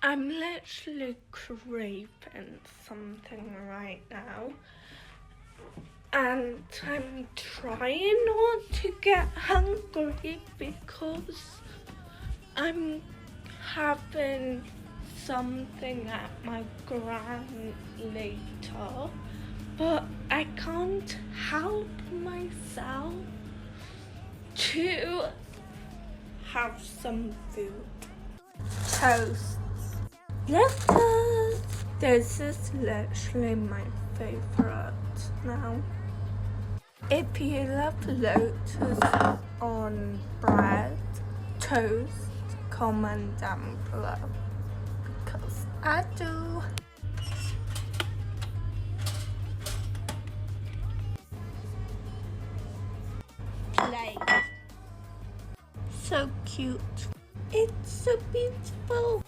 I'm literally craving something right now, and I'm trying not to get hungry because I'm having something at my gran later, but I can't help myself to have some food. Toast. Lettuce. This is literally my favorite now. If you love lotus on bread, toast, comment down below because I do. Plate. So cute. It's so beautiful.